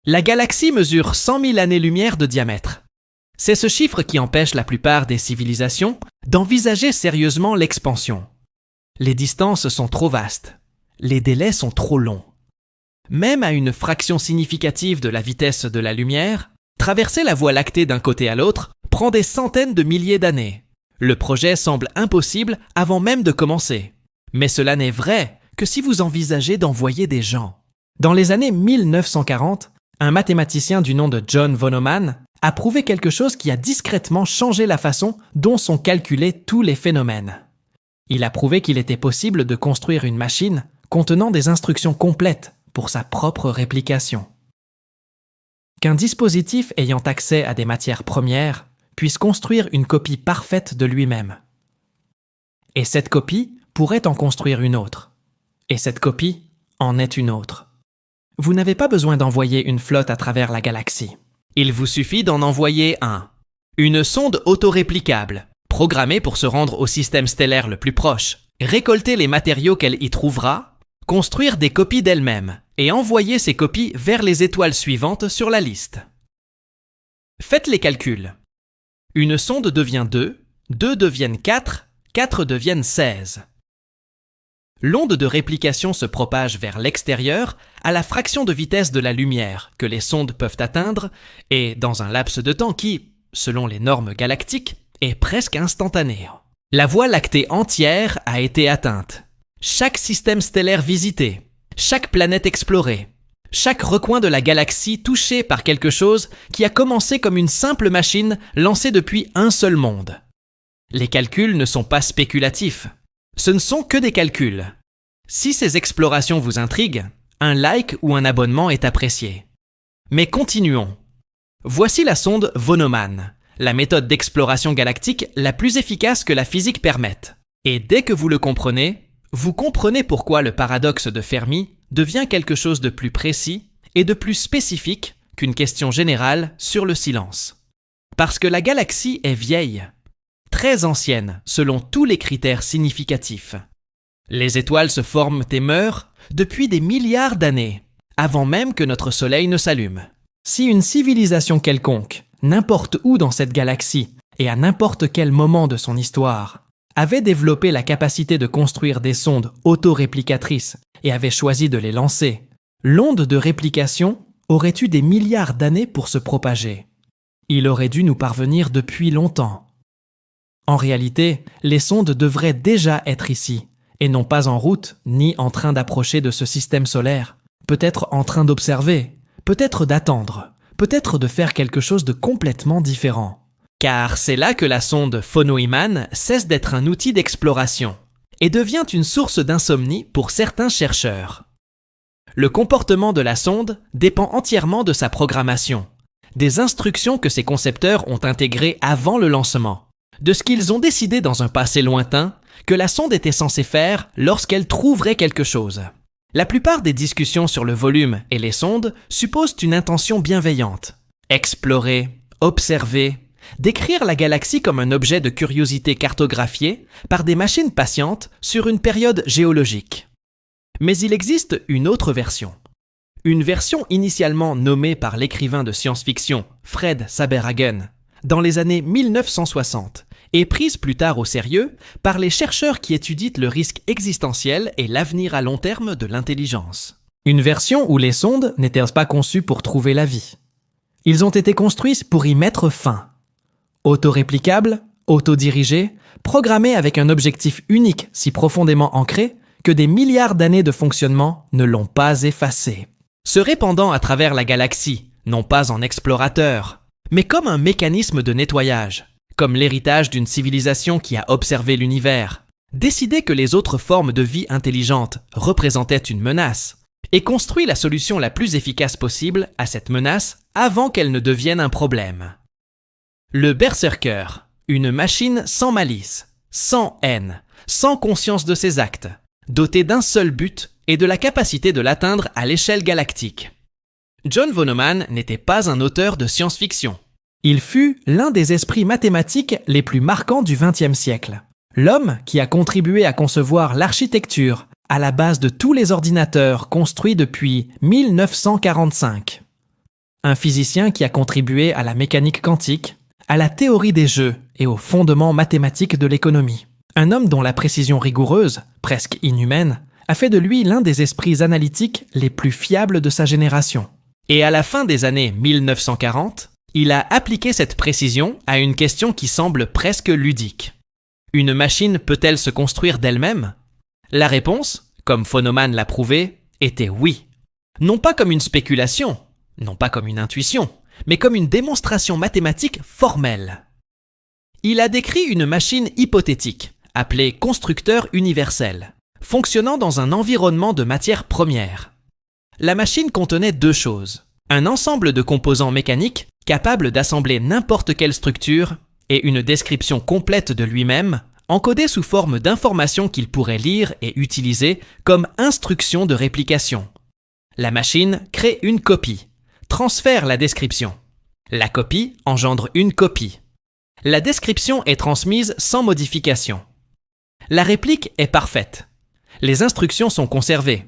La galaxie mesure 100 000 années-lumière de diamètre. C'est ce chiffre qui empêche la plupart des civilisations d'envisager sérieusement l'expansion. Les distances sont trop vastes. Les délais sont trop longs. Même à une fraction significative de la vitesse de la lumière, traverser la Voie lactée d'un côté à l'autre prend des centaines de milliers d'années. Le projet semble impossible avant même de commencer. Mais cela n'est vrai que si vous envisagez d'envoyer des gens. Dans les années 1940, un mathématicien du nom de John von Neumann a prouvé quelque chose qui a discrètement changé la façon dont sont calculés tous les phénomènes. Il a prouvé qu'il était possible de construire une machine contenant des instructions complètes pour sa propre réplication. Qu'un dispositif ayant accès à des matières premières puisse construire une copie parfaite de lui-même. Et cette copie pourrait en construire une autre. Et cette copie en est une autre. Vous n'avez pas besoin d'envoyer une flotte à travers la galaxie. Il vous suffit d'en envoyer un. Une sonde autoréplicable, programmée pour se rendre au système stellaire le plus proche, récolter les matériaux qu'elle y trouvera, construire des copies d'elle-même et envoyer ces copies vers les étoiles suivantes sur la liste. Faites les calculs. Une sonde devient 2, 2 deviennent 4, 4 deviennent 16. L'onde de réplication se propage vers l'extérieur à la fraction de vitesse de la lumière que les sondes peuvent atteindre et dans un laps de temps qui, selon les normes galactiques, est presque instantané. La Voie lactée entière a été atteinte. Chaque système stellaire visité, chaque planète explorée, chaque recoin de la galaxie touché par quelque chose qui a commencé comme une simple machine lancée depuis un seul monde. Les calculs ne sont pas spéculatifs. Ce ne sont que des calculs. Si ces explorations vous intriguent, un like ou un abonnement est apprécié. Mais continuons. Voici la sonde von Neumann, la méthode d'exploration galactique la plus efficace que la physique permette. Et dès que vous le comprenez, vous comprenez pourquoi le paradoxe de Fermi devient quelque chose de plus précis et de plus spécifique qu'une question générale sur le silence. Parce que la galaxie est vieille, très ancienne selon tous les critères significatifs. Les étoiles se forment et meurent depuis des milliards d'années, avant même que notre Soleil ne s'allume. Si une civilisation quelconque, n'importe où dans cette galaxie et à n'importe quel moment de son histoire, avait développé la capacité de construire des sondes autoréplicatrices et avait choisi de les lancer, l'onde de réplication aurait eu des milliards d'années pour se propager. Il aurait dû nous parvenir depuis longtemps. En réalité, les sondes devraient déjà être ici, et non pas en route ni en train d'approcher de ce système solaire, peut-être en train d'observer, peut-être d'attendre, peut-être de faire quelque chose de complètement différent. Car c'est là que la sonde von Neumann cesse d'être un outil d'exploration et devient une source d'insomnie pour certains chercheurs. Le comportement de la sonde dépend entièrement de sa programmation, des instructions que ses concepteurs ont intégrées avant le lancement, de ce qu'ils ont décidé dans un passé lointain que la sonde était censée faire lorsqu'elle trouverait quelque chose. La plupart des discussions sur le volume et les sondes supposent une intention bienveillante. Explorer, observer, décrire la galaxie comme un objet de curiosité cartographié par des machines patientes sur une période géologique. Mais il existe une autre version. Une version initialement nommée par l'écrivain de science-fiction Fred Saberhagen dans les années 1960 et prise plus tard au sérieux par les chercheurs qui étudient le risque existentiel et l'avenir à long terme de l'intelligence. Une version où les sondes n'étaient pas conçues pour trouver la vie. Ils ont été construits pour y mettre fin. Autoréplicables, autodirigés, programmés avec un objectif unique si profondément ancré que des milliards d'années de fonctionnement ne l'ont pas effacé. Se répandant à travers la galaxie, non pas en explorateur, mais comme un mécanisme de nettoyage, comme l'héritage d'une civilisation qui a observé l'univers, décidé que les autres formes de vie intelligentes représentaient une menace, et construit la solution la plus efficace possible à cette menace avant qu'elle ne devienne un problème. Le Berserker, une machine sans malice, sans haine, sans conscience de ses actes, dotée d'un seul but et de la capacité de l'atteindre à l'échelle galactique. John von Neumann n'était pas un auteur de science-fiction. Il fut l'un des esprits mathématiques les plus marquants du XXe siècle. L'homme qui a contribué à concevoir l'architecture à la base de tous les ordinateurs construits depuis 1945. un physicien qui a contribué à la mécanique quantique, à la théorie des jeux et aux fondements mathématiques de l'économie. Un homme dont la précision rigoureuse, presque inhumaine, a fait de lui l'un des esprits analytiques les plus fiables de sa génération. Et à la fin des années 1940, il a appliqué cette précision à une question qui semble presque ludique. Une machine peut-elle se construire d'elle-même ? La réponse, comme von Neumann l'a prouvé, était oui. Non pas comme une spéculation, non pas comme une intuition, mais comme une démonstration mathématique formelle. Il a décrit une machine hypothétique, appelée constructeur universel, fonctionnant dans un environnement de matières premières. La machine contenait deux choses, un ensemble de composants mécaniques capables d'assembler n'importe quelle structure et une description complète de lui-même, encodée sous forme d'informations qu'il pourrait lire et utiliser comme instruction de réplication. La machine crée une copie, transfère la description. La copie engendre une copie. La description est transmise sans modification. La réplique est parfaite. Les instructions sont conservées.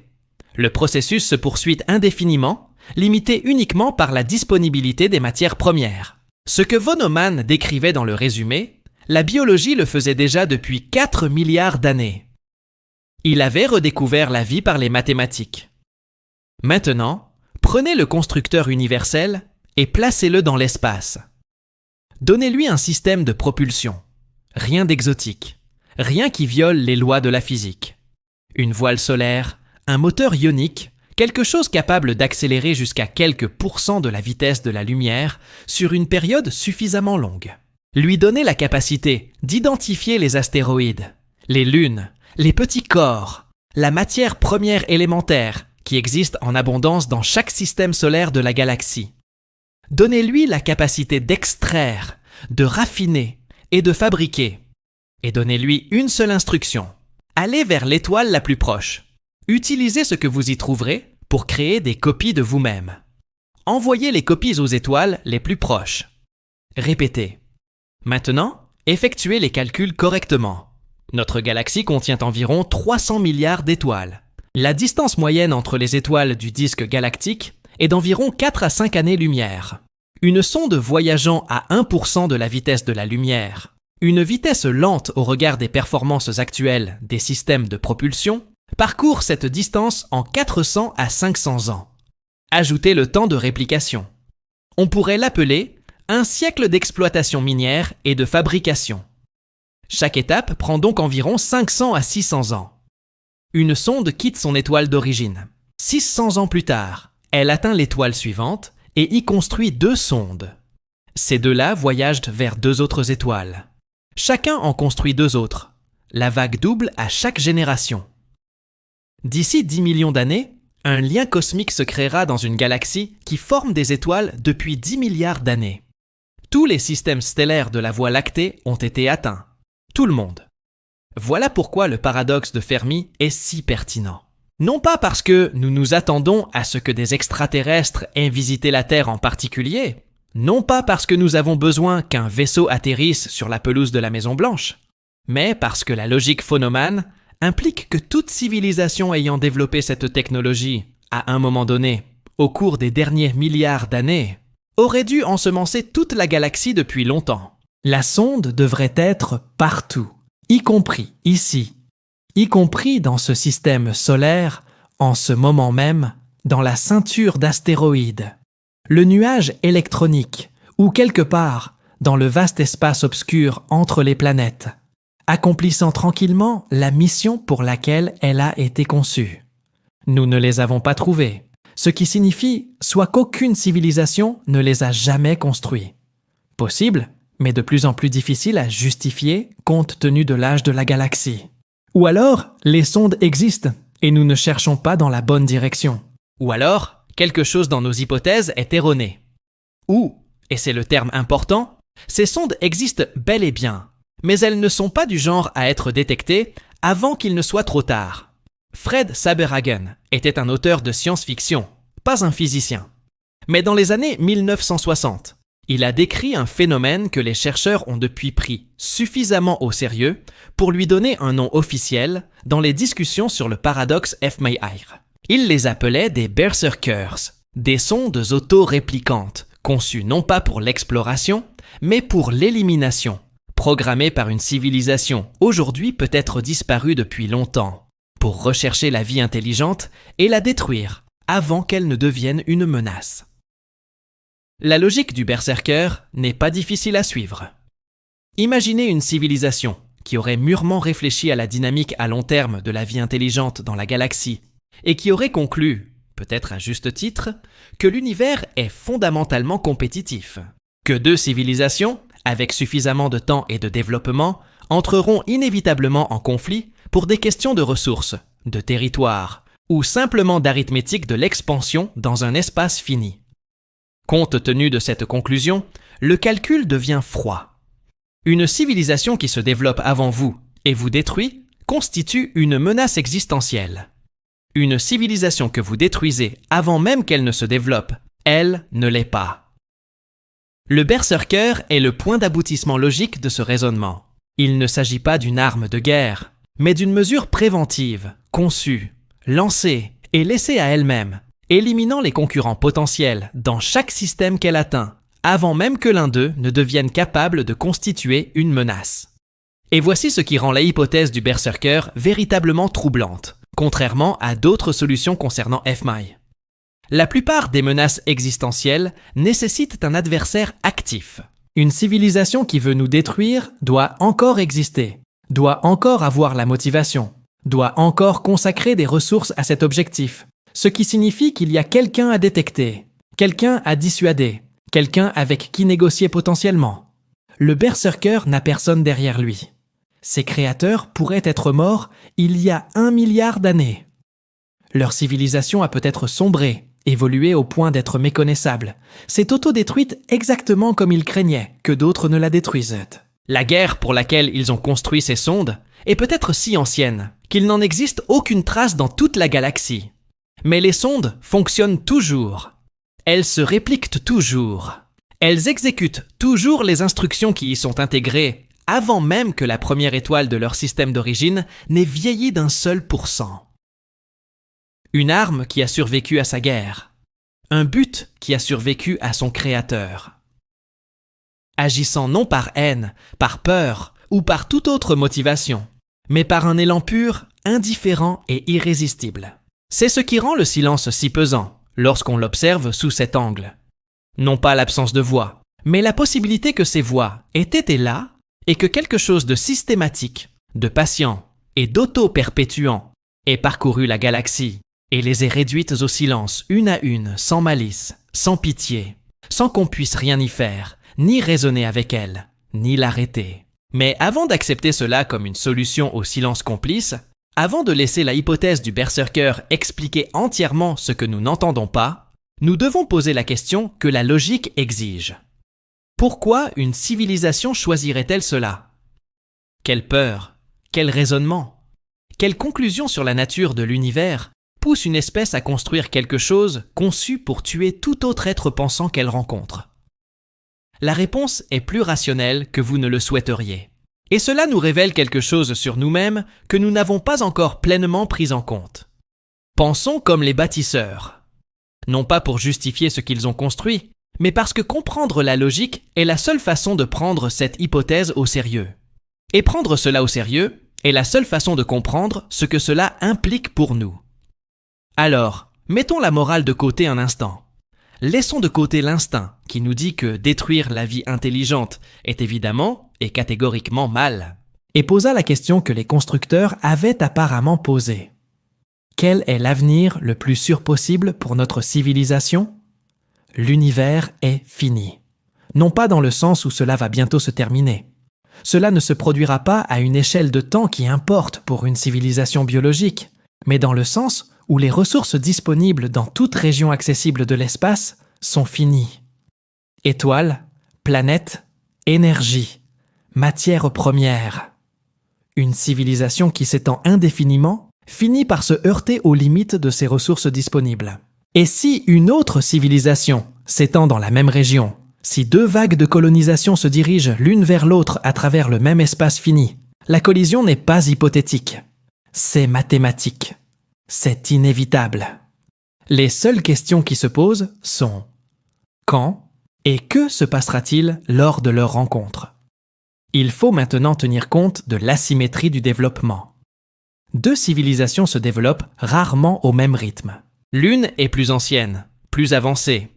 Le processus se poursuit indéfiniment, limité uniquement par la disponibilité des matières premières. Ce que von Neumann décrivait dans le résumé, la biologie le faisait déjà depuis 4 milliards d'années. Il avait redécouvert la vie par les mathématiques. Maintenant, prenez le constructeur universel et placez-le dans l'espace. Donnez-lui un système de propulsion. Rien d'exotique. Rien qui viole les lois de la physique. Une voile solaire, un moteur ionique, quelque chose capable d'accélérer jusqu'à quelques pourcents de la vitesse de la lumière sur une période suffisamment longue. Lui donner la capacité d'identifier les astéroïdes, les lunes, les petits corps, la matière première élémentaire qui existe en abondance dans chaque système solaire de la galaxie. Donnez-lui la capacité d'extraire, de raffiner et de fabriquer. Et donnez-lui une seule instruction. Allez vers l'étoile la plus proche. Utilisez ce que vous y trouverez pour créer des copies de vous-même. Envoyez les copies aux étoiles les plus proches. Répétez. Maintenant, effectuez les calculs correctement. Notre galaxie contient environ 300 milliards d'étoiles. La distance moyenne entre les étoiles du disque galactique est d'environ 4 à 5 années-lumière. Une sonde voyageant à 1% de la vitesse de la lumière, une vitesse lente au regard des performances actuelles des systèmes de propulsion, parcourt cette distance en 400 à 500 ans. Ajoutez le temps de réplication. On pourrait l'appeler un siècle d'exploitation minière et de fabrication. Chaque étape prend donc environ 500 à 600 ans. Une sonde quitte son étoile d'origine. 600 ans plus tard, elle atteint l'étoile suivante et y construit 2 sondes. Ces 2-là voyagent vers 2 autres étoiles. Chacun en construit 2 autres. La vague double à chaque génération. D'ici 10 millions d'années, un lien cosmique se créera dans une galaxie qui forme des étoiles depuis 10 milliards d'années. Tous les systèmes stellaires de la Voie lactée ont été atteints. Tout le monde. Voilà pourquoi le paradoxe de Fermi est si pertinent. Non pas parce que nous nous attendons à ce que des extraterrestres aient visité la Terre en particulier, non pas parce que nous avons besoin qu'un vaisseau atterrisse sur la pelouse de la Maison Blanche, mais parce que la logique von Neumann implique que toute civilisation ayant développé cette technologie, à un moment donné, au cours des derniers milliards d'années, aurait dû ensemencer toute la galaxie depuis longtemps. La sonde devrait être partout, y compris ici, y compris dans ce système solaire, en ce moment même, dans la ceinture d'astéroïdes, le nuage électronique, ou quelque part dans le vaste espace obscur entre les planètes, accomplissant tranquillement la mission pour laquelle elle a été conçue. Nous ne les avons pas trouvés, ce qui signifie soit qu'aucune civilisation ne les a jamais construits. Possible, mais de plus en plus difficile à justifier compte tenu de l'âge de la galaxie. Ou alors, les sondes existent et nous ne cherchons pas dans la bonne direction. Ou alors, quelque chose dans nos hypothèses est erroné. Ou, et c'est le terme important, ces sondes existent bel et bien, mais elles ne sont pas du genre à être détectées avant qu'il ne soit trop tard. Fred Saberhagen était un auteur de science-fiction, pas un physicien. Mais dans les années 1960, il a décrit un phénomène que les chercheurs ont depuis pris suffisamment au sérieux pour lui donner un nom officiel dans les discussions sur le paradoxe F-Meyer. Il les appelait des berserkers, Des sondes auto-réplicantes, conçues non pas pour l'exploration, mais pour l'élimination, programmées par une civilisation aujourd'hui peut-être disparue depuis longtemps, pour rechercher la vie intelligente et la détruire avant qu'elle ne devienne une menace. La logique du berserker n'est pas difficile à suivre. Imaginez une civilisation qui aurait mûrement réfléchi à la dynamique à long terme de la vie intelligente dans la galaxie et qui aurait conclu, peut-être à juste titre, que l'univers est fondamentalement compétitif, que deux civilisations, avec suffisamment de temps et de développement, entreront inévitablement en conflit pour des questions de ressources, de territoire, ou simplement d'arithmétique de l'expansion dans un espace fini. Compte tenu de cette conclusion, le calcul devient froid. Une civilisation qui se développe avant vous et vous détruit constitue une menace existentielle. Une civilisation que vous détruisez avant même qu'elle ne se développe, elle ne l'est pas. Le berserker est le point d'aboutissement logique de ce raisonnement. Il ne s'agit pas d'une arme de guerre, mais d'une mesure préventive, conçue, lancée et laissée à elle-même, éliminant les concurrents potentiels dans chaque système qu'elle atteint, avant même que l'un d'eux ne devienne capable de constituer une menace. Et voici ce qui rend la hypothèse du berserker véritablement troublante, contrairement à d'autres solutions concernant fMI. La plupart des menaces existentielles nécessitent un adversaire actif. Une civilisation qui veut nous détruire doit encore exister, doit encore avoir la motivation, doit encore consacrer des ressources à cet objectif, ce qui signifie qu'il y a quelqu'un à détecter, quelqu'un à dissuader, quelqu'un avec qui négocier potentiellement. Le berserker n'a personne derrière lui. Ses créateurs pourraient être morts il y a 1 milliard d'années. Leur civilisation a peut-être sombré, évolué au point d'être méconnaissable, s'est autodétruite exactement comme ils craignaient que d'autres ne la détruisent. La guerre pour laquelle ils ont construit ces sondes est peut-être si ancienne qu'il n'en existe aucune trace dans toute la galaxie. Mais les sondes fonctionnent toujours. Elles se répliquent toujours. Elles exécutent toujours les instructions qui y sont intégrées avant même que la première étoile de leur système d'origine n'ait vieilli d'un seul pourcent. Une arme qui a survécu à sa guerre. Un but qui a survécu à son créateur. Agissant non par haine, par peur ou par toute autre motivation, mais par un élan pur, indifférent et irrésistible. C'est ce qui rend le silence si pesant lorsqu'on l'observe sous cet angle. Non pas l'absence de voix, mais la possibilité que ces voix aient été là et que quelque chose de systématique, de patient et d'auto-perpétuant ait parcouru la galaxie et les ait réduites au silence une à une, sans malice, sans pitié, sans qu'on puisse rien y faire, ni raisonner avec elle, ni l'arrêter. Mais avant d'accepter cela comme une solution au silence complice, avant de laisser la hypothèse du berserker expliquer entièrement ce que nous n'entendons pas, nous devons poser la question que la logique exige. Pourquoi une civilisation choisirait-elle cela? Quelle peur? Quel raisonnement? Quelle conclusion sur la nature de l'univers pousse une espèce à construire quelque chose conçu pour tuer tout autre être pensant qu'elle rencontre? La réponse est plus rationnelle que vous ne le souhaiteriez. Et cela nous révèle quelque chose sur nous-mêmes que nous n'avons pas encore pleinement pris en compte. Pensons comme les bâtisseurs. Non pas pour justifier ce qu'ils ont construit, mais parce que comprendre la logique est la seule façon de prendre cette hypothèse au sérieux. Et prendre cela au sérieux est la seule façon de comprendre ce que cela implique pour nous. Alors, mettons la morale de côté un instant. Laissons de côté l'instinct qui nous dit que détruire la vie intelligente est évidemment et catégoriquement mal. Et posa la question que les constructeurs avaient apparemment posée. Quel est l'avenir le plus sûr possible pour notre civilisation? L'univers est fini. Non pas dans le sens où cela va bientôt se terminer. Cela ne se produira pas à une échelle de temps qui importe pour une civilisation biologique, mais dans le sens où les ressources disponibles dans toute région accessible de l'espace sont finies. Étoiles, planètes, énergie, matière première. Une civilisation qui s'étend indéfiniment finit par se heurter aux limites de ses ressources disponibles. Et si une autre civilisation s'étend dans la même région, si deux vagues de colonisation se dirigent l'une vers l'autre à travers le même espace fini, la collision n'est pas hypothétique. C'est mathématique. C'est inévitable. Les seules questions qui se posent sont quand et que se passera-t-il lors de leur rencontre? Il faut maintenant tenir compte de l'asymétrie du développement. Deux civilisations se développent rarement au même rythme. L'une est plus ancienne, plus avancée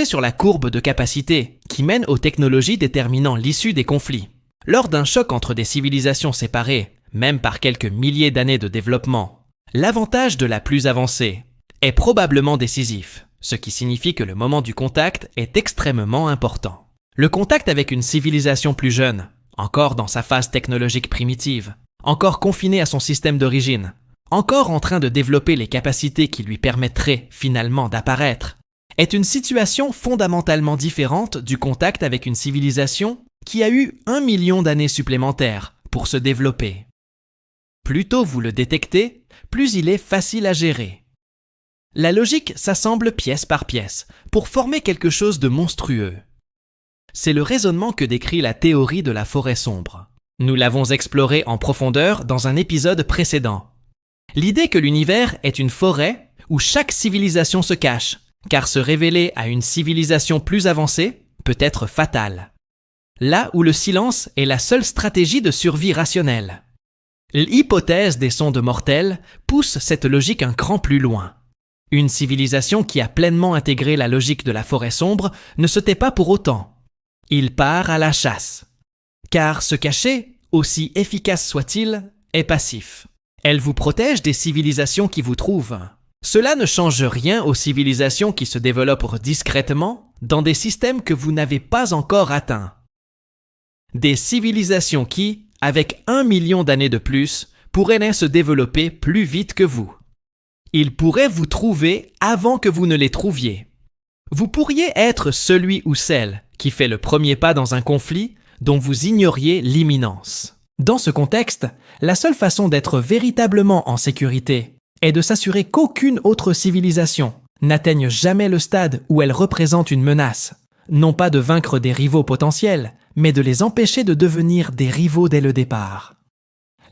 sur la courbe de capacité qui mène aux technologies déterminant l'issue des conflits. Lors d'un choc entre des civilisations séparées, même par quelques milliers d'années de développement, l'avantage de la plus avancée est probablement décisif, ce qui signifie que le moment du contact est extrêmement important. Le contact avec une civilisation plus jeune, encore dans sa phase technologique primitive, encore confinée à son système d'origine, encore en train de développer les capacités qui lui permettraient finalement d'apparaître, est une situation fondamentalement différente du contact avec une civilisation qui a eu 1 million d'années supplémentaires pour se développer. Plus tôt vous le détectez, plus il est facile à gérer. La logique s'assemble pièce par pièce pour former quelque chose de monstrueux. C'est le raisonnement que décrit la théorie de la forêt sombre. Nous l'avons exploré en profondeur dans un épisode précédent. L'idée que l'univers est une forêt où chaque civilisation se cache, car se révéler à une civilisation plus avancée peut être fatal. Là où le silence est la seule stratégie de survie rationnelle. L'hypothèse des sondes mortelles pousse cette logique un cran plus loin. Une civilisation qui a pleinement intégré la logique de la forêt sombre ne se tait pas pour autant. Il part à la chasse. Car se cacher, aussi efficace soit-il, est passif. Elle vous protège des civilisations qui vous trouvent. Cela ne change rien aux civilisations qui se développent discrètement dans des systèmes que vous n'avez pas encore atteints. Des civilisations qui, avec 1 million d'années de plus, pourraient se développer plus vite que vous. Ils pourraient vous trouver avant que vous ne les trouviez. Vous pourriez être celui ou celle qui fait le premier pas dans un conflit dont vous ignoriez l'imminence. Dans ce contexte, la seule façon d'être véritablement en sécurité est de s'assurer qu'aucune autre civilisation n'atteigne jamais le stade où elle représente une menace, non pas de vaincre des rivaux potentiels, mais de les empêcher de devenir des rivaux dès le départ.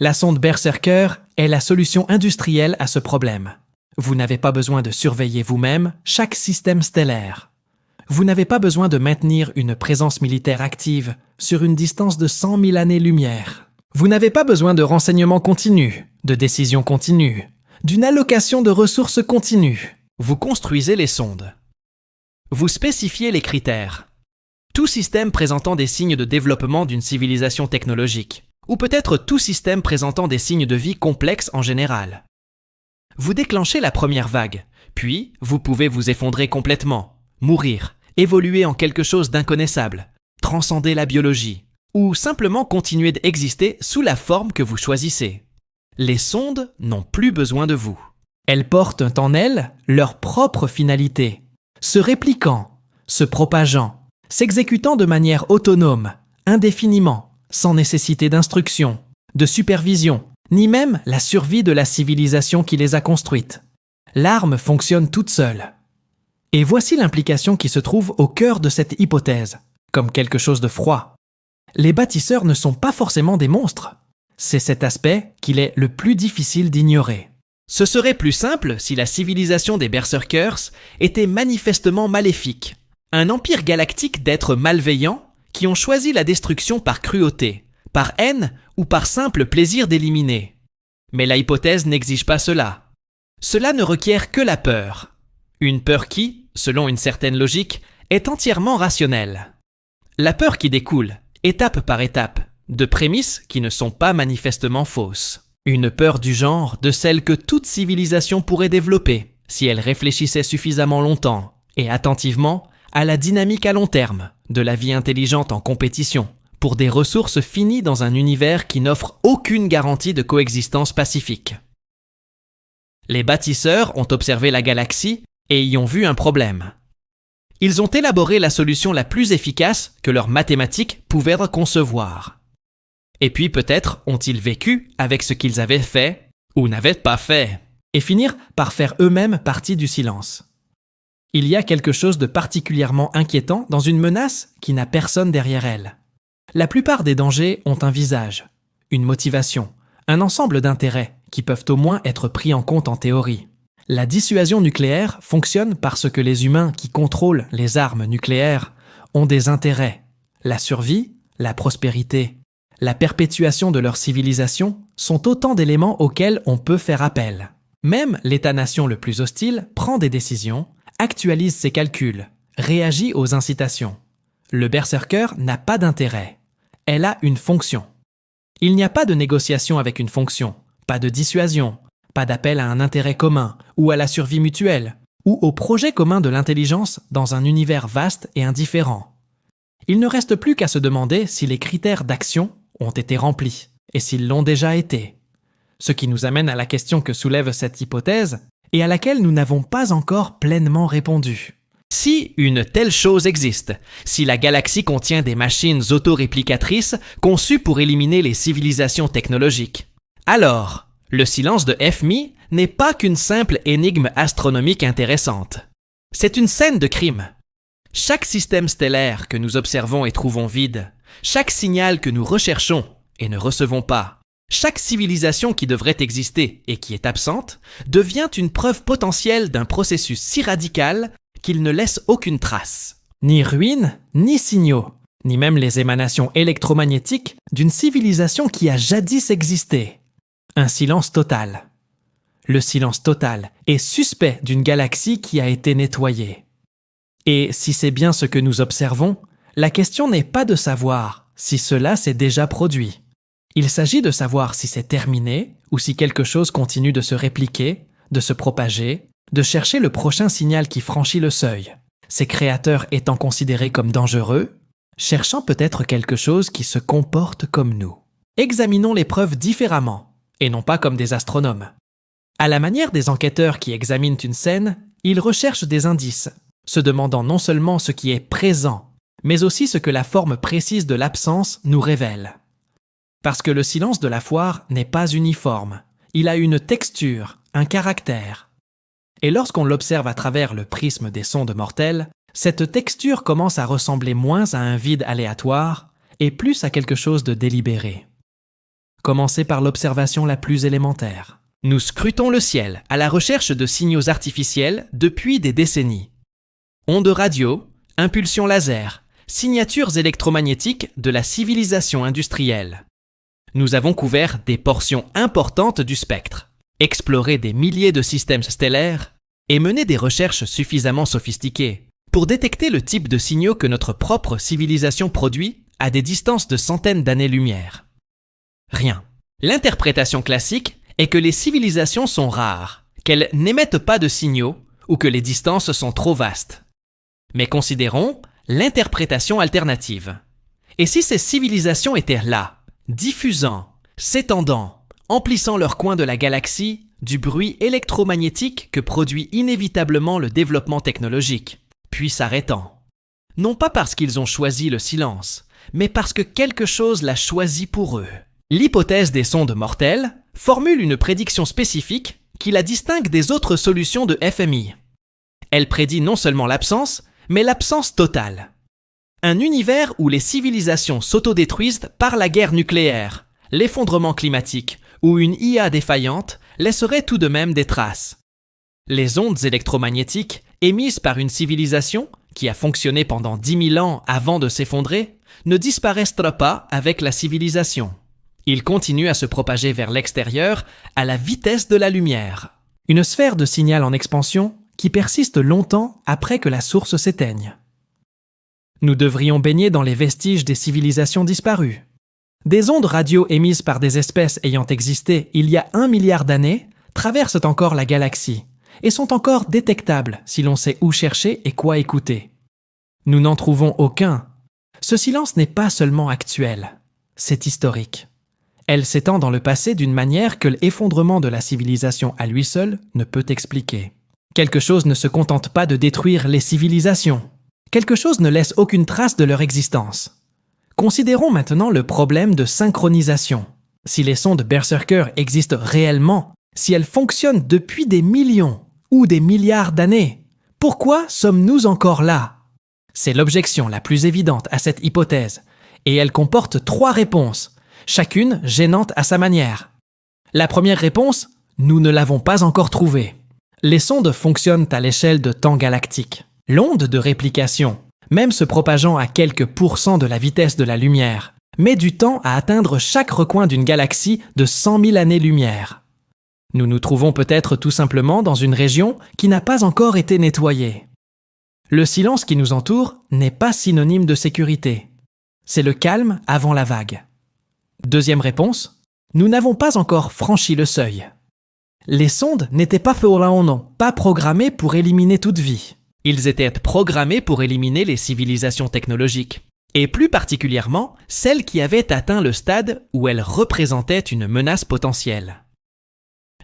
La sonde Berserker est la solution industrielle à ce problème. Vous n'avez pas besoin de surveiller vous-même chaque système stellaire. Vous n'avez pas besoin de maintenir une présence militaire active sur une distance de 100 000 années-lumière. Vous n'avez pas besoin de renseignements continus, de décisions continues, d'une allocation de ressources continues. Vous construisez les sondes. Vous spécifiez les critères. Tout système présentant des signes de développement d'une civilisation technologique, ou peut-être tout système présentant des signes de vie complexes en général. Vous déclenchez la première vague, puis vous pouvez vous effondrer complètement, mourir, évoluer en quelque chose d'inconnaissable, transcender la biologie, ou simplement continuer d'exister sous la forme que vous choisissez. Les sondes n'ont plus besoin de vous. Elles portent en elles leur propre finalité, se répliquant, se propageant, s'exécutant de manière autonome, indéfiniment, sans nécessité d'instruction, de supervision, ni même la survie de la civilisation qui les a construites. L'arme fonctionne toute seule. Et voici l'implication qui se trouve au cœur de cette hypothèse, comme quelque chose de froid. Les bâtisseurs ne sont pas forcément des monstres. C'est cet aspect qu'il est le plus difficile d'ignorer. Ce serait plus simple si la civilisation des Berserkers était manifestement maléfique. Un empire galactique d'êtres malveillants qui ont choisi la destruction par cruauté, par haine ou par simple plaisir d'éliminer. Mais la hypothèse n'exige pas cela. Cela ne requiert que la peur. Une peur qui, selon une certaine logique, est entièrement rationnelle. La peur qui découle, étape par étape, de prémices qui ne sont pas manifestement fausses. Une peur du genre de celle que toute civilisation pourrait développer si elle réfléchissait suffisamment longtemps et attentivement à la dynamique à long terme de la vie intelligente en compétition pour des ressources finies dans un univers qui n'offre aucune garantie de coexistence pacifique. Les bâtisseurs ont observé la galaxie et y ont vu un problème. Ils ont élaboré la solution la plus efficace que leurs mathématiques pouvaient concevoir. Et puis peut-être ont-ils vécu avec ce qu'ils avaient fait ou n'avaient pas fait, et finir par faire eux-mêmes partie du silence. Il y a quelque chose de particulièrement inquiétant dans une menace qui n'a personne derrière elle. La plupart des dangers ont un visage, une motivation, un ensemble d'intérêts qui peuvent au moins être pris en compte en théorie. La dissuasion nucléaire fonctionne parce que les humains qui contrôlent les armes nucléaires ont des intérêts. La survie, la prospérité, la perpétuation de leur civilisation sont autant d'éléments auxquels on peut faire appel. Même l'État-nation le plus hostile prend des décisions, actualise ses calculs, réagit aux incitations. Le berserker n'a pas d'intérêt. Elle a une fonction. Il n'y a pas de négociation avec une fonction, pas de dissuasion, pas d'appel à un intérêt commun ou à la survie mutuelle, ou au projet commun de l'intelligence dans un univers vaste et indifférent. Il ne reste plus qu'à se demander si les critères d'action ont été remplis, et s'ils l'ont déjà été. Ce qui nous amène à la question que soulève cette hypothèse, et à laquelle nous n'avons pas encore pleinement répondu. Si une telle chose existe, si la galaxie contient des machines autoréplicatrices conçues pour éliminer les civilisations technologiques, alors, le silence de FMI n'est pas qu'une simple énigme astronomique intéressante. C'est une scène de crime. Chaque système stellaire que nous observons et trouvons vide, chaque signal que nous recherchons et ne recevons pas, chaque civilisation qui devrait exister et qui est absente, devient une preuve potentielle d'un processus si radical qu'il ne laisse aucune trace. Ni ruines, ni signaux, ni même les émanations électromagnétiques d'une civilisation qui a jadis existé. Un silence total. Le silence total est suspect d'une galaxie qui a été nettoyée. Et si c'est bien ce que nous observons, la question n'est pas de savoir si cela s'est déjà produit. Il s'agit de savoir si c'est terminé ou si quelque chose continue de se répliquer, de se propager, de chercher le prochain signal qui franchit le seuil, ses créateurs étant considérés comme dangereux, cherchant peut-être quelque chose qui se comporte comme nous. Examinons les preuves différemment, et non pas comme des astronomes. À la manière des enquêteurs qui examinent une scène, ils recherchent des indices, se demandant non seulement ce qui est présent, mais aussi ce que la forme précise de l'absence nous révèle. Parce que le silence de la foire n'est pas uniforme, il a une texture, un caractère. Et lorsqu'on l'observe à travers le prisme des sondes mortelles, cette texture commence à ressembler moins à un vide aléatoire et plus à quelque chose de délibéré. Commencez par l'observation la plus élémentaire. Nous scrutons le ciel à la recherche de signaux artificiels depuis des décennies. Ondes radio, impulsions laser, signatures électromagnétiques de la civilisation industrielle. Nous avons couvert des portions importantes du spectre, exploré des milliers de systèmes stellaires et mené des recherches suffisamment sophistiquées pour détecter le type de signaux que notre propre civilisation produit à des distances de centaines d'années-lumière. Rien. L'interprétation classique est que les civilisations sont rares, qu'elles n'émettent pas de signaux ou que les distances sont trop vastes. Mais considérons l'interprétation alternative. Et si ces civilisations étaient là, diffusant, s'étendant, emplissant leur coin de la galaxie du bruit électromagnétique que produit inévitablement le développement technologique, puis s'arrêtant. Non pas parce qu'ils ont choisi le silence, mais parce que quelque chose l'a choisi pour eux. L'hypothèse des sondes mortelles formule une prédiction spécifique qui la distingue des autres solutions de FMI. Elle prédit non seulement l'absence, mais l'absence totale. Un univers où les civilisations s'autodétruisent par la guerre nucléaire, l'effondrement climatique ou une IA défaillante laisserait tout de même des traces. Les ondes électromagnétiques émises par une civilisation qui a fonctionné pendant 10 000 ans avant de s'effondrer ne disparaissent pas avec la civilisation. Ils continuent à se propager vers l'extérieur à la vitesse de la lumière. Une sphère de signal en expansion qui persiste longtemps après que la source s'éteigne. Nous devrions baigner dans les vestiges des civilisations disparues. Des ondes radio émises par des espèces ayant existé il y a 1 milliard d'années traversent encore la galaxie et sont encore détectables si l'on sait où chercher et quoi écouter. Nous n'en trouvons aucun. Ce silence n'est pas seulement actuel, c'est historique. Elle s'étend dans le passé d'une manière que l'effondrement de la civilisation à lui seul ne peut expliquer. Quelque chose ne se contente pas de détruire les civilisations. Quelque chose ne laisse aucune trace de leur existence. Considérons maintenant le problème de synchronisation. Si les sondes Berserker existent réellement, si elles fonctionnent depuis des millions ou des milliards d'années, pourquoi sommes-nous encore là? C'est l'objection la plus évidente à cette hypothèse, et elle comporte 3 réponses, chacune gênante à sa manière. La première réponse, nous ne l'avons pas encore trouvée. Les sondes fonctionnent à l'échelle de temps galactique. L'onde de réplication, même se propageant à quelques pourcents de la vitesse de la lumière, met du temps à atteindre chaque recoin d'une galaxie de 100 000 années-lumière. Nous nous trouvons peut-être tout simplement dans une région qui n'a pas encore été nettoyée. Le silence qui nous entoure n'est pas synonyme de sécurité. C'est le calme avant la vague. Deuxième réponse, nous n'avons pas encore franchi le seuil. Les sondes n'étaient pas programmées pour éliminer toute vie. Ils étaient programmés pour éliminer les civilisations technologiques, et plus particulièrement celles qui avaient atteint le stade où elles représentaient une menace potentielle.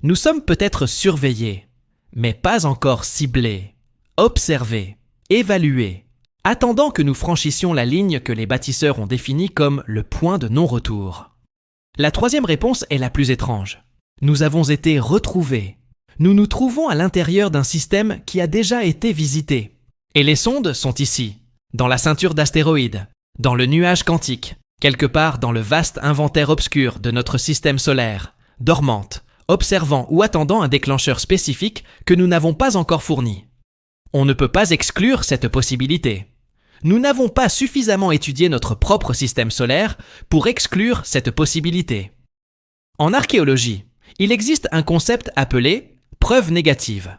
Nous sommes peut-être surveillés, mais pas encore ciblés, observés, évalués, attendant que nous franchissions la ligne que les bâtisseurs ont définie comme le point de non-retour. La troisième réponse est la plus étrange. Nous avons été retrouvés. Nous nous trouvons à l'intérieur d'un système qui a déjà été visité. Et les sondes sont ici, dans la ceinture d'astéroïdes, dans le nuage quantique, quelque part dans le vaste inventaire obscur de notre système solaire, dormante, observant ou attendant un déclencheur spécifique que nous n'avons pas encore fourni. On ne peut pas exclure cette possibilité. Nous n'avons pas suffisamment étudié notre propre système solaire pour exclure cette possibilité. En archéologie, il existe un concept appelé « preuve négative ».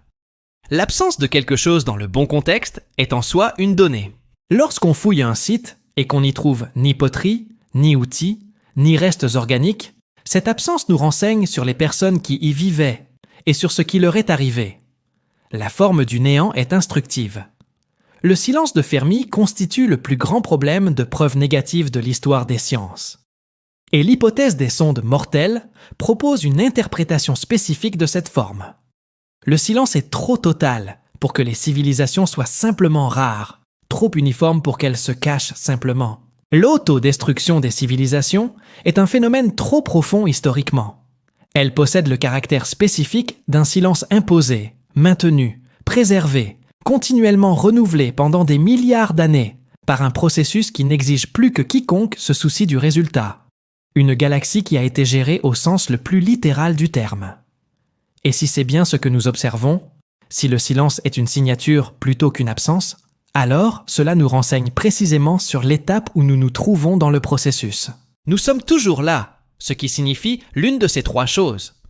L'absence de quelque chose dans le bon contexte est en soi une donnée. Lorsqu'on fouille un site et qu'on n'y trouve ni poterie, ni outils, ni restes organiques, cette absence nous renseigne sur les personnes qui y vivaient et sur ce qui leur est arrivé. La forme du néant est instructive. Le silence de Fermi constitue le plus grand problème de preuve négative de l'histoire des sciences. Et l'hypothèse des sondes mortelles propose une interprétation spécifique de cette forme. Le silence est trop total pour que les civilisations soient simplement rares, trop uniformes pour qu'elles se cachent simplement. L'autodestruction des civilisations est un phénomène trop profond historiquement. Elle possède le caractère spécifique d'un silence imposé, maintenu, préservé, continuellement renouvelé pendant des milliards d'années par un processus qui n'exige plus que quiconque se soucie du résultat. Une galaxie qui a été gérée au sens le plus littéral du terme. Et si c'est bien ce que nous observons, si le silence est une signature plutôt qu'une absence, alors cela nous renseigne précisément sur l'étape où nous nous trouvons dans le processus. Nous sommes toujours là, ce qui signifie l'une de ces trois choses.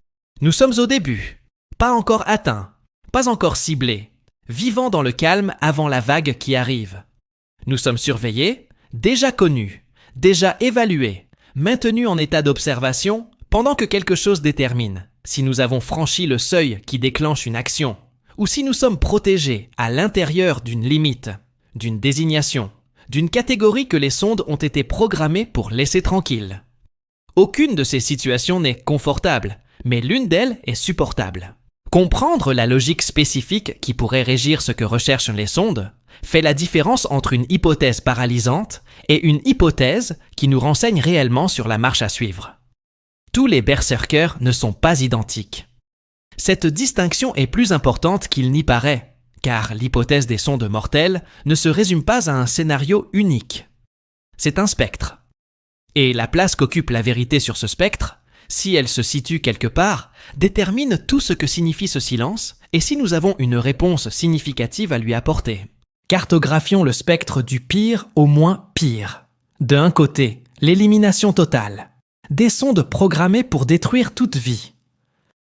Nous sommes au début, pas encore atteints, pas encore ciblés, vivant dans le calme avant la vague qui arrive. Nous sommes surveillés, déjà connus, déjà évalués, maintenus en état d'observation pendant que quelque chose détermine si nous avons franchi le seuil qui déclenche une action ou si nous sommes protégés à l'intérieur d'une limite, d'une désignation, d'une catégorie que les sondes ont été programmées pour laisser tranquille. Aucune de ces situations n'est confortable, mais l'une d'elles est supportable. Comprendre la logique spécifique qui pourrait régir ce que recherchent les sondes fait la différence entre une hypothèse paralysante et une hypothèse qui nous renseigne réellement sur la marche à suivre. Tous les berserkers ne sont pas identiques. Cette distinction est plus importante qu'il n'y paraît, car l'hypothèse des sondes mortelles ne se résume pas à un scénario unique. C'est un spectre. Et la place qu'occupe la vérité sur ce spectre, si elle se situe quelque part, détermine tout ce que signifie ce silence et si nous avons une réponse significative à lui apporter. Cartographions le spectre du pire au moins pire. D'un côté, l'élimination totale. Des sondes programmées pour détruire toute vie.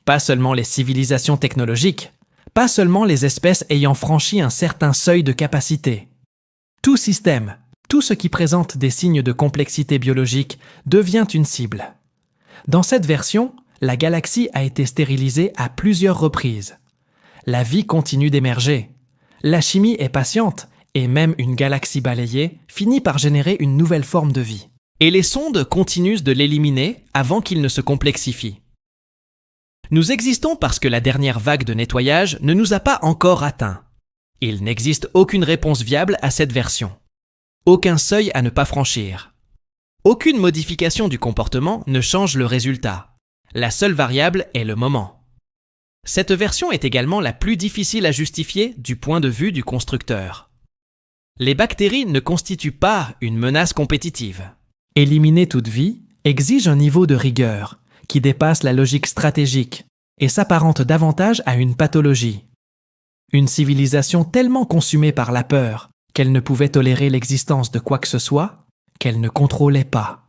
Pas seulement les civilisations technologiques, pas seulement les espèces ayant franchi un certain seuil de capacité. Tout système, tout ce qui présente des signes de complexité biologique devient une cible. Dans cette version, la galaxie a été stérilisée à plusieurs reprises. La vie continue d'émerger. La chimie est patiente, et même une galaxie balayée finit par générer une nouvelle forme de vie. Et les sondes continuent de l'éliminer avant qu'il ne se complexifie. Nous existons parce que la dernière vague de nettoyage ne nous a pas encore atteints. Il n'existe aucune réponse viable à cette version. Aucun seuil à ne pas franchir. Aucune modification du comportement ne change le résultat. La seule variable est le moment. Cette version est également la plus difficile à justifier du point de vue du constructeur. Les bactéries ne constituent pas une menace compétitive. Éliminer toute vie exige un niveau de rigueur qui dépasse la logique stratégique et s'apparente davantage à une pathologie, Une civilisation tellement consumée par la peur qu'elle ne pouvait tolérer l'existence de quoi que ce soit qu'elle ne contrôlait pas.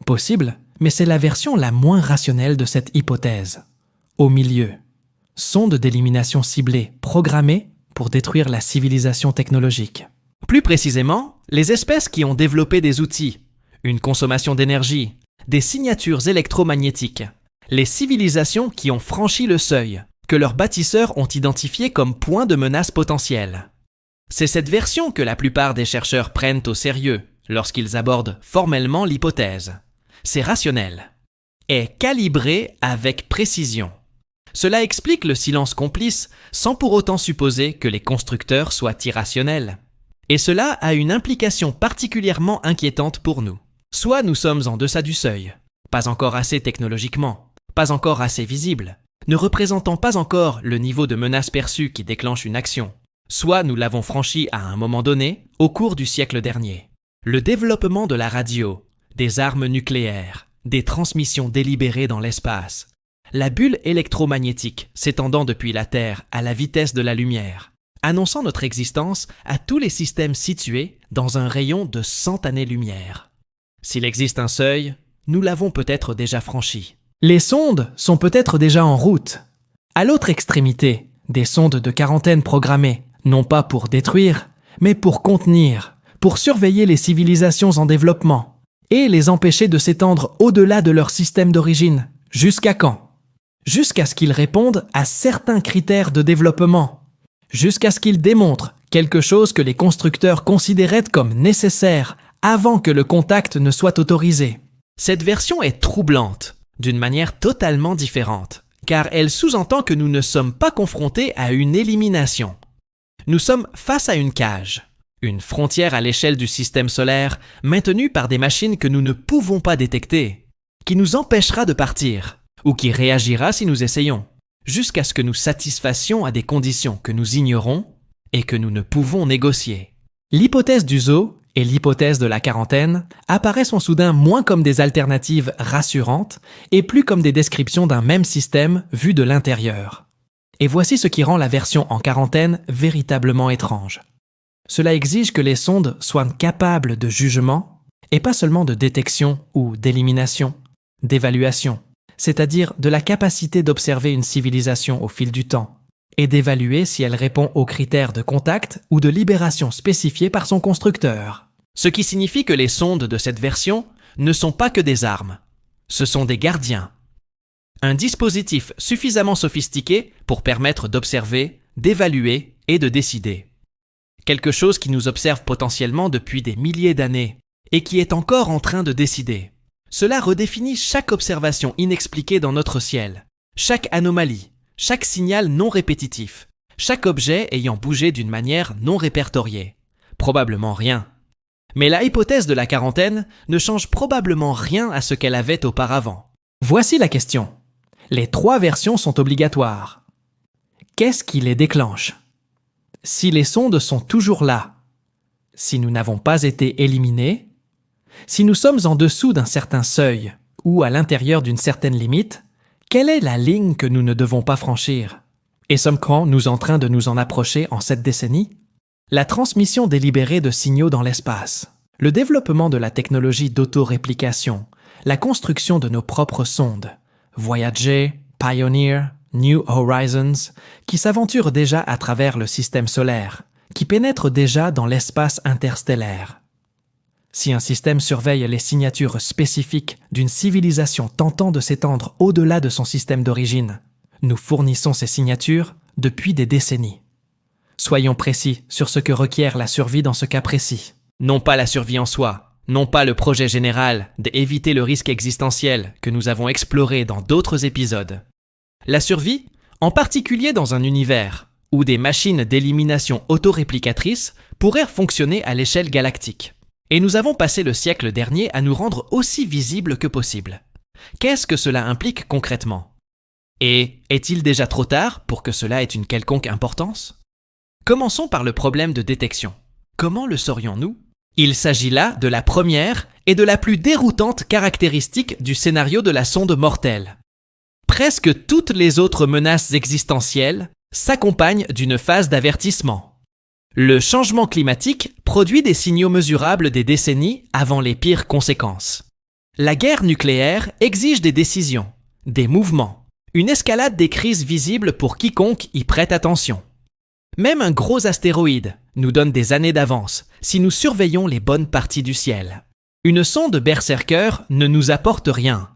Possible, mais c'est la version la moins rationnelle de cette hypothèse. Au milieu, sonde d'élimination ciblée programmée pour détruire la civilisation technologique. Plus précisément, les espèces qui ont développé des outils, une consommation d'énergie, des signatures électromagnétiques, les civilisations qui ont franchi le seuil, que leurs bâtisseurs ont identifié comme point de menace potentielle. C'est cette version que la plupart des chercheurs prennent au sérieux lorsqu'ils abordent formellement l'hypothèse. C'est rationnel, est calibré avec précision. Cela explique le silence complice sans pour autant supposer que les constructeurs soient irrationnels. Et cela a une implication particulièrement inquiétante pour nous. Soit nous sommes en deçà du seuil, pas encore assez technologiquement, pas encore assez visible, ne représentant pas encore le niveau de menace perçue qui déclenche une action. Soit nous l'avons franchi à un moment donné, au cours du siècle dernier. Le développement de la radio, des armes nucléaires, des transmissions délibérées dans l'espace, la bulle électromagnétique s'étendant depuis la Terre à la vitesse de la lumière, annonçant notre existence à tous les systèmes situés dans un rayon de 100 années-lumière. S'il existe un seuil, nous l'avons peut-être déjà franchi. Les sondes sont peut-être déjà en route. À l'autre extrémité, des sondes de quarantaine programmées, non pas pour détruire, mais pour contenir, pour surveiller les civilisations en développement et les empêcher de s'étendre au-delà de leur système d'origine. Jusqu'à quand? Jusqu'à ce qu'ils répondent à certains critères de développement. Jusqu'à ce qu'ils démontrent quelque chose que les constructeurs considéraient comme nécessaire avant que le contact ne soit autorisé. Cette version est troublante, d'une manière totalement différente, car elle sous-entend que nous ne sommes pas confrontés à une élimination. Nous sommes face à une cage, une frontière à l'échelle du système solaire maintenue par des machines que nous ne pouvons pas détecter, qui nous empêchera de partir, ou qui réagira si nous essayons, jusqu'à ce que nous satisfassions à des conditions que nous ignorons et que nous ne pouvons négocier. L'hypothèse du zoo et l'hypothèse de la quarantaine apparaissent soudain moins comme des alternatives rassurantes et plus comme des descriptions d'un même système vu de l'intérieur. Et voici ce qui rend la version en quarantaine véritablement étrange. Cela exige que les sondes soient capables de jugement et pas seulement de détection ou d'élimination, d'évaluation, c'est-à-dire de la capacité d'observer une civilisation au fil du temps et d'évaluer si elle répond aux critères de contact ou de libération spécifiés par son constructeur. Ce qui signifie que les sondes de cette version ne sont pas que des armes, ce sont des gardiens. Un dispositif suffisamment sophistiqué pour permettre d'observer, d'évaluer et de décider. Quelque chose qui nous observe potentiellement depuis des milliers d'années et qui est encore en train de décider. Cela redéfinit chaque observation inexpliquée dans notre ciel, chaque anomalie, chaque signal non répétitif, chaque objet ayant bougé d'une manière non répertoriée. Probablement rien. Mais la hypothèse de la quarantaine ne change probablement rien à ce qu'elle avait auparavant. Voici la question. Les 3 versions sont obligatoires. Qu'est-ce qui les déclenche? Si les sondes sont toujours là, si nous n'avons pas été éliminés, si nous sommes en dessous d'un certain seuil ou à l'intérieur d'une certaine limite, quelle est la ligne que nous ne devons pas franchir? Et sommes-nous en train de nous en approcher en cette décennie? La transmission délibérée de signaux dans l'espace, le développement de la technologie d'autoréplication, la construction de nos propres sondes, Voyager, Pioneer, New Horizons, qui s'aventurent déjà à travers le système solaire, qui pénètrent déjà dans l'espace interstellaire. Si un système surveille les signatures spécifiques d'une civilisation tentant de s'étendre au-delà de son système d'origine, nous fournissons ces signatures depuis des décennies. Soyons précis sur ce que requiert la survie dans ce cas précis. Non pas la survie en soi, non pas le projet général d'éviter le risque existentiel que nous avons exploré dans d'autres épisodes. La survie, en particulier dans un univers où des machines d'élimination autoréplicatrices pourraient fonctionner à l'échelle galactique. Et nous avons passé le siècle dernier à nous rendre aussi visibles que possible. Qu'est-ce que cela implique concrètement? Et est-il déjà trop tard pour que cela ait une quelconque importance? Commençons par le problème de détection. Comment le saurions-nous? Il s'agit là de la première et de la plus déroutante caractéristique du scénario de la sonde mortelle. Presque toutes les autres menaces existentielles s'accompagne d'une phase d'avertissement. Le changement climatique produit des signaux mesurables des décennies avant les pires conséquences. La guerre nucléaire exige des décisions, des mouvements, une escalade des crises visibles pour quiconque y prête attention. Même un gros astéroïde nous donne des années d'avance si nous surveillons les bonnes parties du ciel. Une sonde Berserker ne nous apporte rien.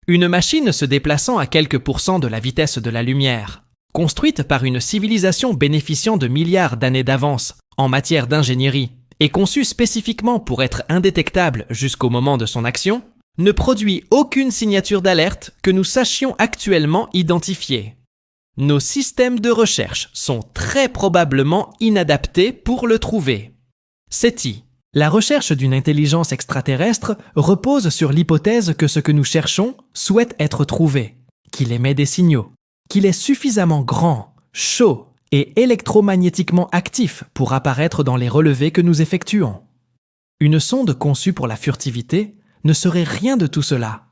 Une machine se déplaçant à quelques pourcents de la vitesse de la lumière, construite par une civilisation bénéficiant de milliards d'années d'avance en matière d'ingénierie et conçue spécifiquement pour être indétectable jusqu'au moment de son action, ne produit aucune signature d'alerte que nous sachions actuellement identifier. Nos systèmes de recherche sont très probablement inadaptés pour le trouver. SETI. La recherche d'une intelligence extraterrestre repose sur l'hypothèse que ce que nous cherchons souhaite être trouvé, qu'il émet des signaux, qu'il est suffisamment grand, chaud et électromagnétiquement actif pour apparaître dans les relevés que nous effectuons. Une sonde conçue pour la furtivité ne serait rien de tout cela.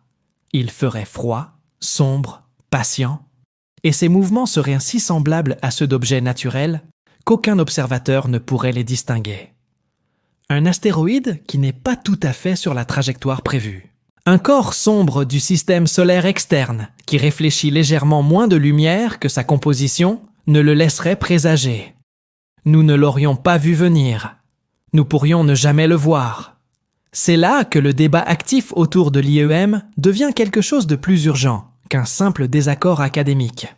Il ferait froid, sombre, patient, et ses mouvements seraient si semblables à ceux d'objets naturels qu'aucun observateur ne pourrait les distinguer. Un astéroïde qui n'est pas tout à fait sur la trajectoire prévue. Un corps sombre du système solaire externe qui réfléchit légèrement moins de lumière que sa composition ne le laisserait présager. Nous ne l'aurions pas vu venir. Nous pourrions ne jamais le voir. C'est là que le débat actif autour de l'IEM devient quelque chose de plus urgent qu'un simple désaccord académique.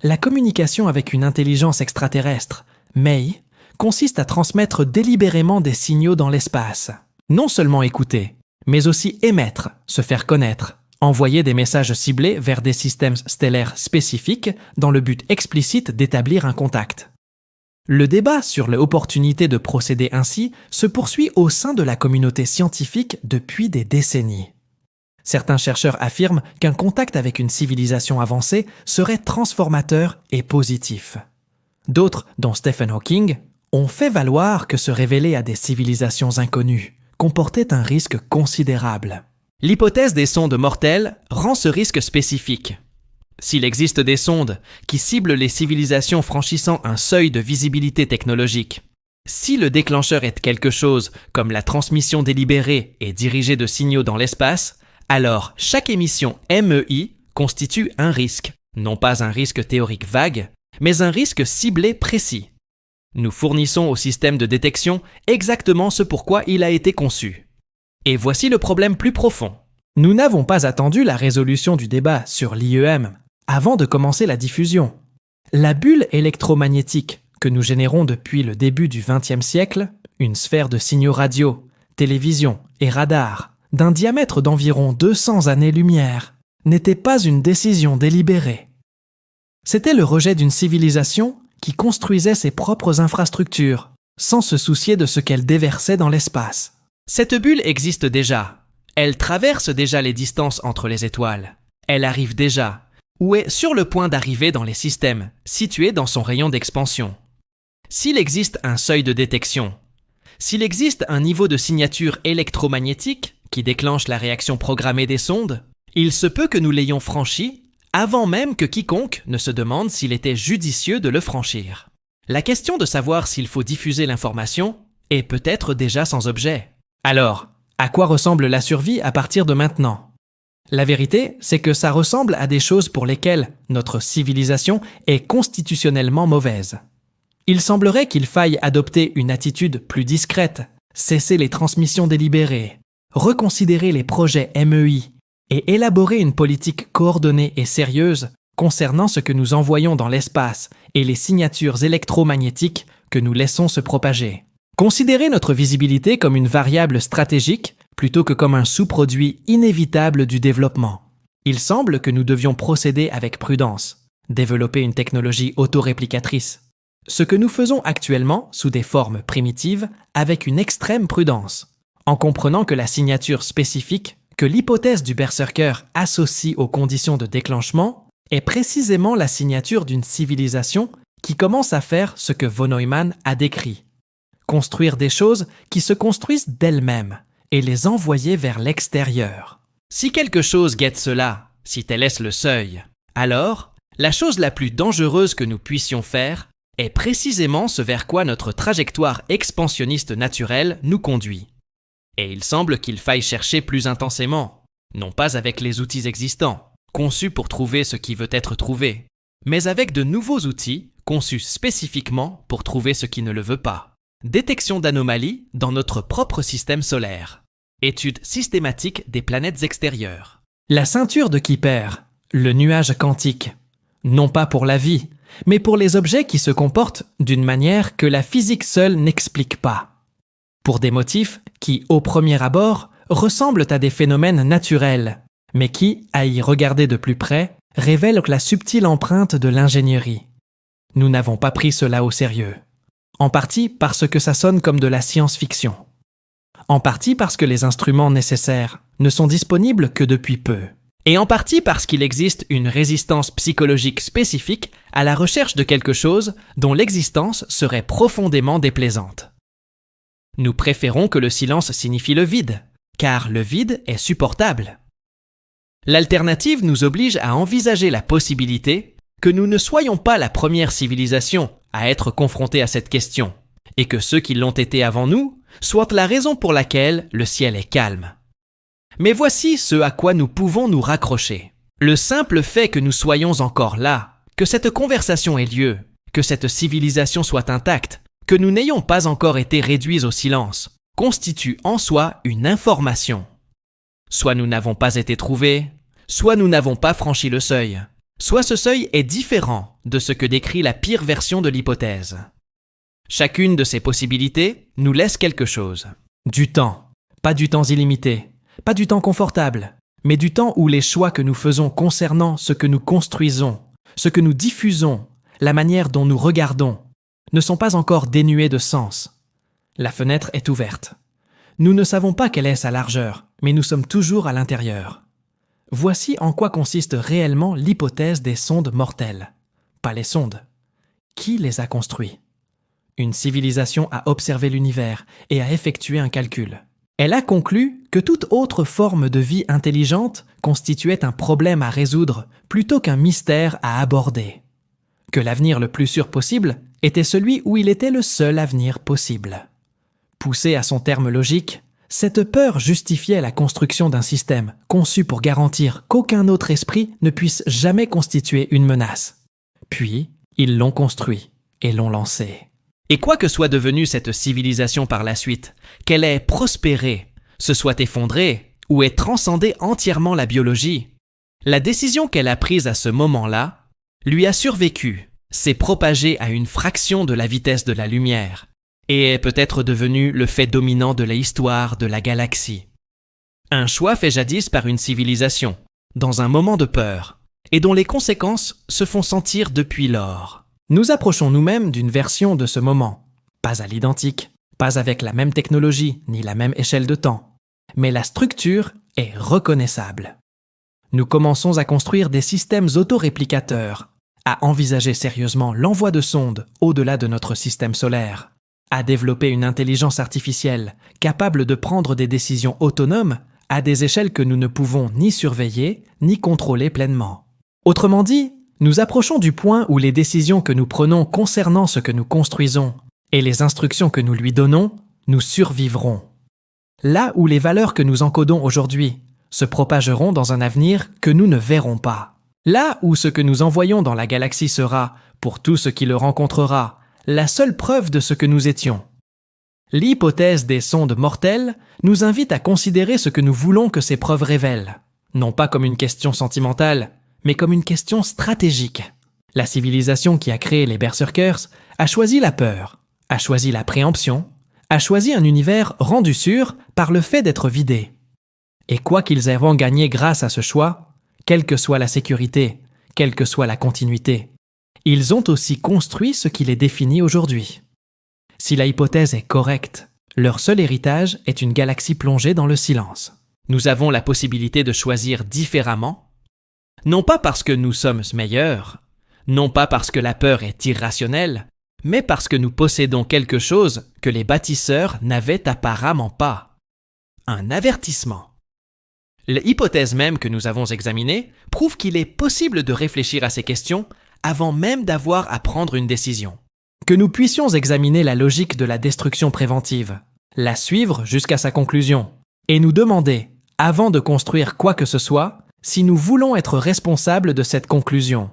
La communication avec une intelligence extraterrestre, MEI, consiste à transmettre délibérément des signaux dans l'espace. Non seulement écouter, mais aussi émettre, se faire connaître, envoyer des messages ciblés vers des systèmes stellaires spécifiques dans le but explicite d'établir un contact. Le débat sur l'opportunité de procéder ainsi se poursuit au sein de la communauté scientifique depuis des décennies. Certains chercheurs affirment qu'un contact avec une civilisation avancée serait transformateur et positif. D'autres, dont Stephen Hawking, ont fait valoir que se révéler à des civilisations inconnues comportait un risque considérable. L'hypothèse des sondes mortelles rend ce risque spécifique. S'il existe des sondes qui ciblent les civilisations franchissant un seuil de visibilité technologique, si le déclencheur est quelque chose comme la transmission délibérée et dirigée de signaux dans l'espace, alors chaque émission MEI constitue un risque, non pas un risque théorique vague, mais un risque ciblé précis. Nous fournissons au système de détection exactement ce pourquoi il a été conçu. Et voici le problème plus profond. Nous n'avons pas attendu la résolution du débat sur l'IEM avant de commencer la diffusion. La bulle électromagnétique que nous générons depuis le début du XXe siècle, une sphère de signaux radio, télévision et radar, d'un diamètre d'environ 200 années-lumière, n'était pas une décision délibérée. C'était le rejet d'une civilisation qui construisait ses propres infrastructures, sans se soucier de ce qu'elle déversait dans l'espace. Cette bulle existe déjà. Elle traverse déjà les distances entre les étoiles. Elle arrive déjà, ou est sur le point d'arriver dans les systèmes, situés dans son rayon d'expansion. S'il existe un seuil de détection, s'il existe un niveau de signature électromagnétique qui déclenche la réaction programmée des sondes, il se peut que nous l'ayons franchi avant même que quiconque ne se demande s'il était judicieux de le franchir. La question de savoir s'il faut diffuser l'information est peut-être déjà sans objet. Alors, à quoi ressemble la survie à partir de maintenant ? La vérité, c'est que ça ressemble à des choses pour lesquelles notre civilisation est constitutionnellement mauvaise. Il semblerait qu'il faille adopter une attitude plus discrète, cesser les transmissions délibérées, reconsidérer les projets MEI et élaborer une politique coordonnée et sérieuse concernant ce que nous envoyons dans l'espace et les signatures électromagnétiques que nous laissons se propager. Considérer notre visibilité comme une variable stratégique plutôt que comme un sous-produit inévitable du développement. Il semble que nous devions procéder avec prudence, développer une technologie autoréplicatrice. Ce que nous faisons actuellement sous des formes primitives avec une extrême prudence, en comprenant que la signature spécifique que l'hypothèse du Berserker associe aux conditions de déclenchement est précisément la signature d'une civilisation qui commence à faire ce que von Neumann a décrit. Construire des choses qui se construisent d'elles-mêmes et les envoyer vers l'extérieur. Si quelque chose guette cela, si tel est le seuil, alors La chose la plus dangereuse que nous puissions faire est précisément ce vers quoi notre trajectoire expansionniste naturelle nous conduit. Et il semble qu'il faille chercher plus intensément, non pas avec les outils existants, conçus pour trouver ce qui veut être trouvé, mais avec de nouveaux outils conçus spécifiquement pour trouver ce qui ne le veut pas. Détection d'anomalies dans notre propre système solaire. Étude systématique des planètes extérieures. La ceinture de Kuiper, le nuage quantique. Non pas pour la vie, mais pour les objets qui se comportent d'une manière que la physique seule n'explique pas. Pour des motifs qui, au premier abord, ressemblent à des phénomènes naturels, mais qui, à y regarder de plus près, révèlent la subtile empreinte de l'ingénierie. Nous n'avons pas pris cela au sérieux. En partie parce que ça sonne comme de la science-fiction. En partie parce que les instruments nécessaires ne sont disponibles que depuis peu. Et en partie parce qu'il existe une résistance psychologique spécifique à la recherche de quelque chose dont l'existence serait profondément déplaisante. Nous préférons que le silence signifie le vide, car le vide est supportable. L'alternative nous oblige à envisager la possibilité que nous ne soyons pas la première civilisation à être confrontée à cette question, et que ceux qui l'ont été avant nous soient la raison pour laquelle le ciel est calme. Mais voici ce à quoi nous pouvons nous raccrocher. Le simple fait que nous soyons encore là, que cette conversation ait lieu, que cette civilisation soit intacte, que nous n'ayons pas encore été réduits au silence, constitue en soi une information. Soit nous n'avons pas été trouvés, soit nous n'avons pas franchi le seuil, soit ce seuil est différent de ce que décrit la pire version de l'hypothèse. Chacune de ces possibilités nous laisse quelque chose. Du temps, pas du temps illimité, pas du temps confortable, mais du temps où les choix que nous faisons concernant ce que nous construisons, ce que nous diffusons, la manière dont nous regardons, ne sont pas encore dénués de sens. La fenêtre est ouverte. Nous ne savons pas quelle est sa largeur, mais nous sommes toujours à l'intérieur. Voici en quoi consiste réellement l'hypothèse des sondes mortelles. Pas les sondes. Qui les a construits ? Une civilisation a observé l'univers et a effectué un calcul. Elle a conclu que toute autre forme de vie intelligente constituait un problème à résoudre plutôt qu'un mystère à aborder. Que l'avenir le plus sûr possible était celui où il était le seul avenir possible. Poussé à son terme logique, cette peur justifiait la construction d'un système conçu pour garantir qu'aucun autre esprit ne puisse jamais constituer une menace. Puis, ils l'ont construit et l'ont lancé. Et quoi que soit devenue cette civilisation par la suite, qu'elle ait prospéré, se soit effondrée ou ait transcendé entièrement la biologie, la décision qu'elle a prise à ce moment-là lui a survécu, s'est propagée à une fraction de la vitesse de la lumière et est peut-être devenue le fait dominant de l'histoire de la galaxie. Un choix fait jadis par une civilisation, dans un moment de peur, et dont les conséquences se font sentir depuis lors. Nous approchons nous-mêmes d'une version de ce moment, pas à l'identique, pas avec la même technologie ni la même échelle de temps, mais la structure est reconnaissable. Nous commençons à construire des systèmes autoréplicateurs, à envisager sérieusement l'envoi de sondes au-delà de notre système solaire, à développer une intelligence artificielle capable de prendre des décisions autonomes à des échelles que nous ne pouvons ni surveiller ni contrôler pleinement. Autrement dit, nous approchons du point où les décisions que nous prenons concernant ce que nous construisons et les instructions que nous lui donnons, nous survivront. Là où les valeurs que nous encodons aujourd'hui se propageront dans un avenir que nous ne verrons pas. Là où ce que nous envoyons dans la galaxie sera, pour tout ce qui le rencontrera, la seule preuve de ce que nous étions. L'hypothèse des sondes mortelles nous invite à considérer ce que nous voulons que ces preuves révèlent, non pas comme une question sentimentale, mais comme une question stratégique. La civilisation qui a créé les Berserkers a choisi la peur, a choisi la préemption, a choisi un univers rendu sûr par le fait d'être vidé. Et quoi qu'ils aient gagné grâce à ce choix, quelle que soit la sécurité, quelle que soit la continuité, ils ont aussi construit ce qui les définit aujourd'hui. Si la hypothèse est correcte, leur seul héritage est une galaxie plongée dans le silence. Nous avons la possibilité de choisir différemment, non pas parce que nous sommes meilleurs, non pas parce que la peur est irrationnelle, mais parce que nous possédons quelque chose que les bâtisseurs n'avaient apparemment pas. Un avertissement. L'hypothèse même que nous avons examinée prouve qu'il est possible de réfléchir à ces questions avant même d'avoir à prendre une décision. Que nous puissions examiner la logique de la destruction préventive, la suivre jusqu'à sa conclusion, et nous demander, avant de construire quoi que ce soit, si nous voulons être responsables de cette conclusion.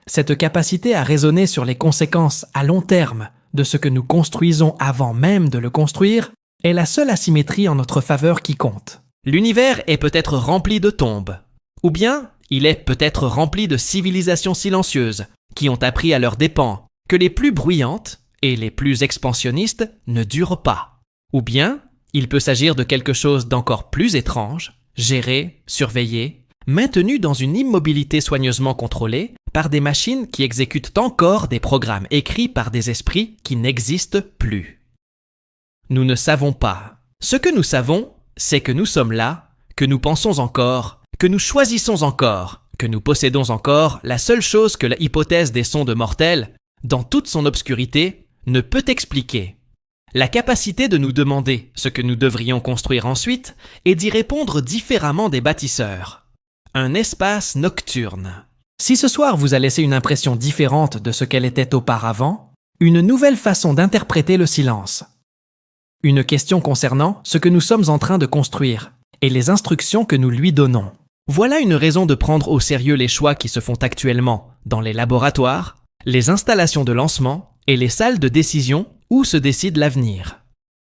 Cette capacité à raisonner sur les conséquences à long terme de ce que nous construisons avant même de le construire est la seule asymétrie en notre faveur qui compte. L'univers est peut-être rempli de tombes, ou bien il est peut-être rempli de civilisations silencieuses qui ont appris à leurs dépens que les plus bruyantes et les plus expansionnistes ne durent pas. Ou bien il peut s'agir de quelque chose d'encore plus étrange, géré, surveillé, maintenu dans une immobilité soigneusement contrôlée par des machines qui exécutent encore des programmes écrits par des esprits qui n'existent plus. Nous ne savons pas. Ce que nous savons, c'est que nous sommes là, que nous pensons encore, que nous choisissons encore, que nous possédons encore la seule chose que l'hypothèse des sondes mortelles, dans toute son obscurité, ne peut expliquer. La capacité de nous demander ce que nous devrions construire ensuite et d'y répondre différemment des bâtisseurs. Un espace nocturne. Si ce soir vous a laissé une impression différente de ce qu'elle était auparavant, une nouvelle façon d'interpréter le silence. Une question concernant ce que nous sommes en train de construire et les instructions que nous lui donnons. Voilà une raison de prendre au sérieux les choix qui se font actuellement dans les laboratoires, les installations de lancement et les salles de décision où se décide l'avenir.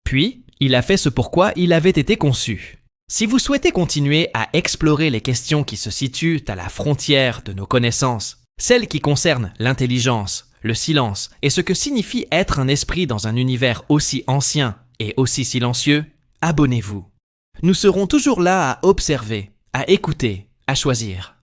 Puis, il a fait ce pourquoi il avait été conçu. Si vous souhaitez continuer à explorer les questions qui se situent à la frontière de nos connaissances, celles qui concernent l'intelligence, le silence et ce que signifie être un esprit dans un univers aussi ancien et aussi silencieux, abonnez-vous. Nous serons toujours là à observer, à écouter, à choisir.